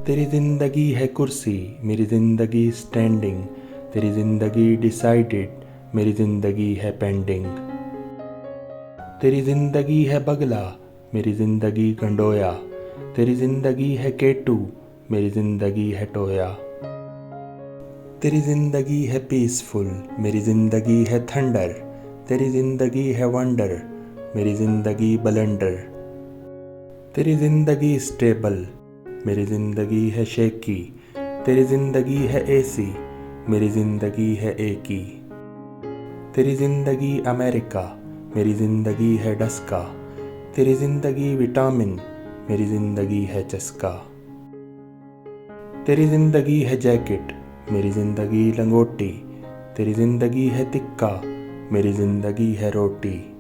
तेरी जिंदगी है कुर्सी, मेरी जिंदगी स्टैंडिंग। तेरी जिंदगी डिसाइडेड, मेरी जिंदगी है पेंडिंग। तेरी जिंदगी है बगला, मेरी जिंदगी गंडोया। तेरी जिंदगी है केटू, मेरी जिंदगी है टोया। तेरी जिंदगी है पीसफुल, मेरी जिंदगी है थंडर। तेरी जिंदगी है वंडर, मेरी जिंदगी बलंडर। तेरी जिंदगी स्टेबल, मेरी ज़िंदगी है शेकी। तेरी ज़िंदगी है एसी, मेरी ज़िंदगी है एकी। तेरी ज़िंदगी अमेरिका, मेरी ज़िंदगी है डस्का। तेरी ज़िंदगी विटामिन, मेरी ज़िंदगी है चस्का। तेरी ज़िंदगी है जैकेट, मेरी ज़िंदगी लंगोटी। तेरी ज़िंदगी है तिक्का, मेरी ज़िंदगी है रोटी।